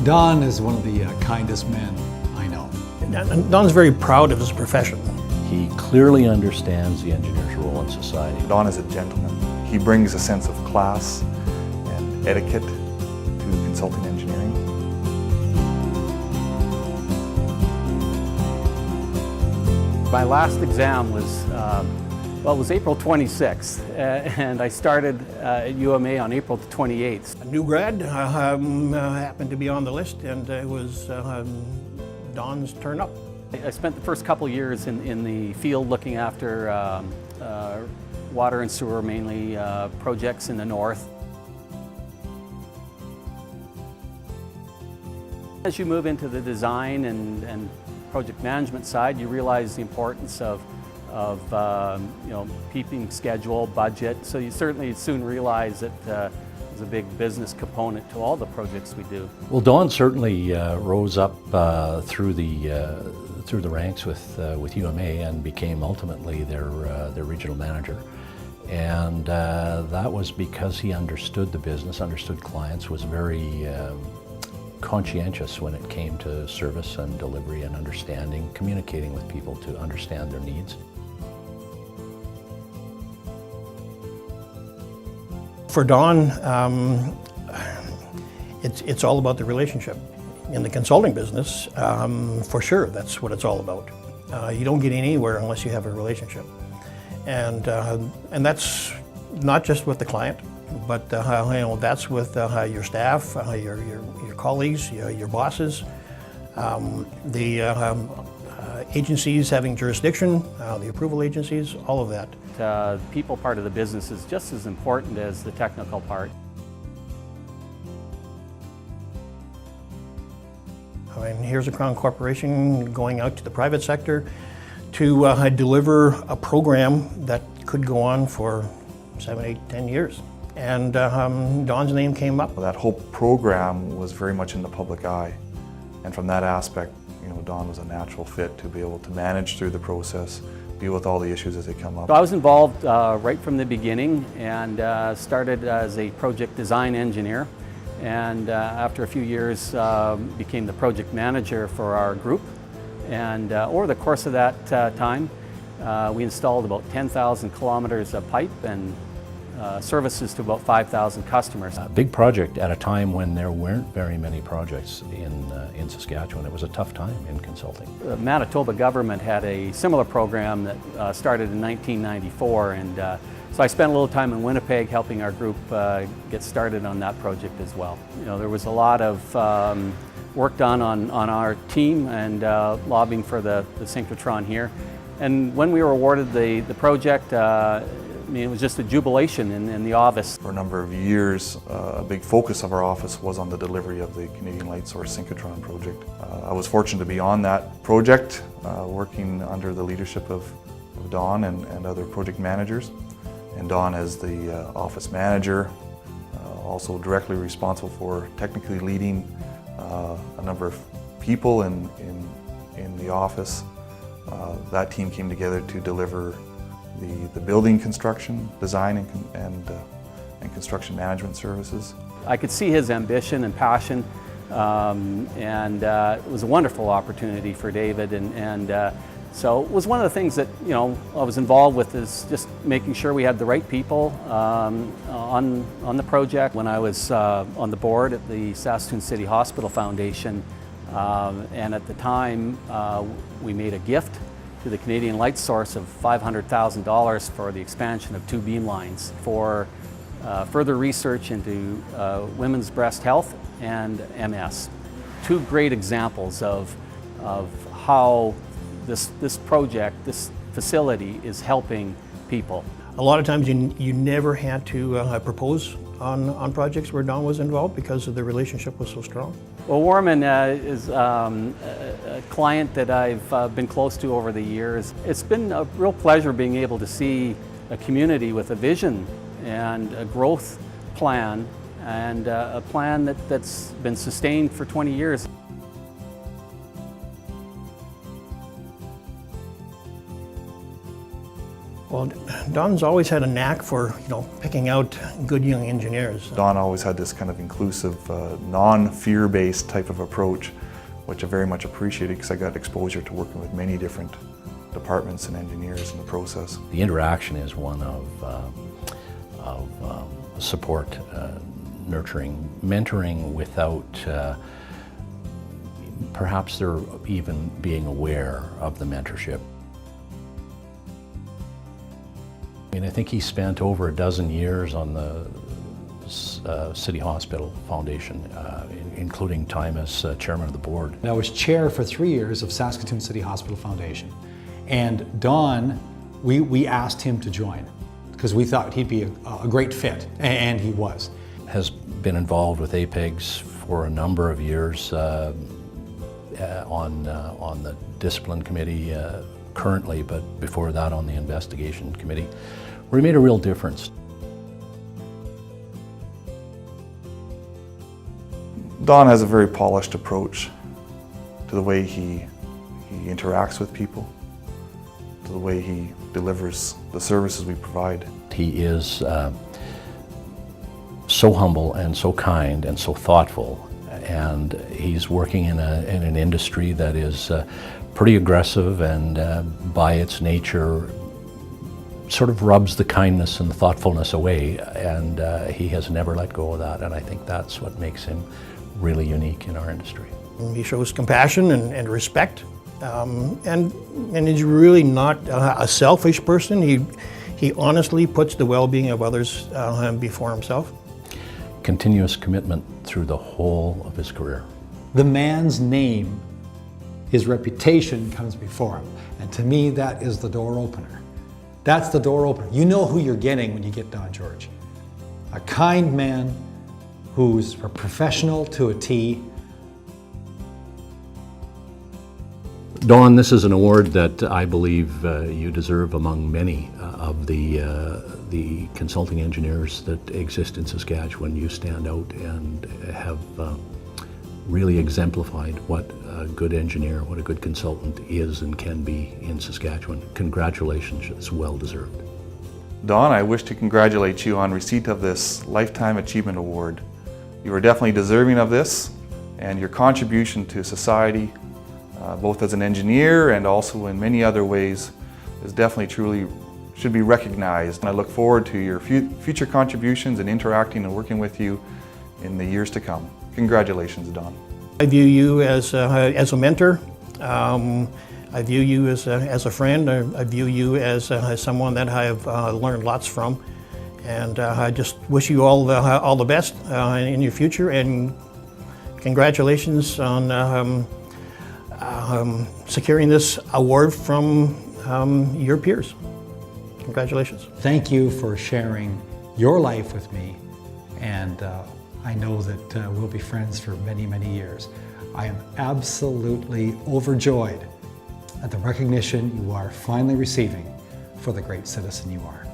Don is one of the kindest men I know. Don's very proud of his profession. He clearly understands the engineer's role in society. Don is a gentleman. He brings a sense of class and etiquette to consulting engineering. My last exam was, it was April 26th, and I started at UMA on April 28th. A new grad happened to be on the list, and it was Don's turn up. I spent the first couple years in the field looking after water and sewer, mainly projects in the north. As you move into the design and project management side, you realize the importance of keeping schedule, budget. So you certainly soon realize that there's a big business component to all the projects we do. Well, Don certainly rose up through the ranks with UMA and became ultimately their regional manager. And that was because he understood the business, understood clients, was very conscientious when it came to service and delivery and understanding, communicating with people to understand their needs. For Don, it's all about the relationship. In the consulting business, for sure, that's what it's all about. You don't get anywhere unless you have a relationship. And that's not just with the client, but that's with your staff, your colleagues, your bosses, the agencies having jurisdiction, the approval agencies, all of that. The people part of the business is just as important as the technical part. I mean, here's a Crown Corporation going out to the private sector to deliver a program that could go on for 7, 8, 10 years. And Don's name came up. That whole program was very much in the public eye. And from that aspect, Don was a natural fit to be able to manage through the process, deal with all the issues as they come up. So I was involved right from the beginning and started as a project design engineer. And after a few years, became the project manager for our group. And over the course of that time, we installed about 10,000 kilometers of pipe and services to about 5,000 customers. A big project at a time when there weren't very many projects in Saskatchewan. It was a tough time in consulting. The Manitoba government had a similar program that started in 1994, and so I spent a little time in Winnipeg helping our group get started on that project as well. There was a lot of work done on our team and lobbying for the synchrotron here. And when we were awarded the project, it was just a jubilation in the office. For a number of years, a big focus of our office was on the delivery of the Canadian Light Source synchrotron project. I was fortunate to be on that project, working under the leadership of Don and other project managers. And Don, as the office manager, also directly responsible for technically leading a number of people in the office. That team came together to deliver the building construction, design and construction management services. I could see his ambition and passion, and it was a wonderful opportunity for David. So it was one of the things that I was involved with, is just making sure we had the right people on the project. When I was on the board at the Saskatchewan City Hospital Foundation, and at the time we made a gift to the Canadian Light Source of $500,000 for the expansion of 2 beam lines for further research into women's breast health and MS. 2 great examples of how this project, this facility, is helping people. A lot of times you never had to propose on projects where Don was involved because the relationship was so strong. Well, Warman is a client that I've been close to over the years. It's been a real pleasure being able to see a community with a vision and a growth plan, and a plan that's been sustained for 20 years. Well, Don's always had a knack for, picking out good young engineers. Don always had this kind of inclusive, non-fear-based type of approach, which I very much appreciated because I got exposure to working with many different departments and engineers in the process. The interaction is one of support, nurturing, mentoring without perhaps they're even being aware of the mentorship. I think he spent over a dozen years on the City Hospital Foundation, including time as chairman of the board. I was chair for 3 years of Saskatoon City Hospital Foundation. And Don, we asked him to join because we thought he'd be a great fit, and he was. Has been involved with APEGs for a number of years on the discipline committee currently, but before that on the investigation committee, where he made a real difference. Don has a very polished approach to the way he interacts with people, to the way he delivers the services we provide. He is so humble and so kind and so thoughtful, and he's working in an industry that is pretty aggressive and by its nature sort of rubs the kindness and the thoughtfulness away, and he has never let go of that, and I think that's what makes him really unique in our industry. He shows compassion and respect, and he's really not a selfish person. He honestly puts the well-being of others before himself. Continuous commitment through the whole of his career. The man's name, his reputation comes before him. And to me, that is the door opener. That's the door opener. You know who you're getting when you get Don George. A kind man who's a professional to a T. Don, this is an award that I believe you deserve among many of the consulting engineers that exist in Saskatchewan. You stand out and have really exemplified what a good engineer, what a good consultant is and can be in Saskatchewan. Congratulations, it's well deserved. Don, I wish to congratulate you on receipt of this Lifetime Achievement Award. You are definitely deserving of this, and your contribution to society, both as an engineer and also in many other ways, is definitely truly should be recognized. And I look forward to your future contributions and interacting and working with you in the years to come. Congratulations, Don. I view you as a mentor. I view you as a friend. I view you as someone that I have learned lots from. And I just wish you all the best in your future, and congratulations on securing this award from your peers. Congratulations. Thank you for sharing your life with me, and I know that we'll be friends for many, many years. I am absolutely overjoyed at the recognition you are finally receiving for the great citizen you are.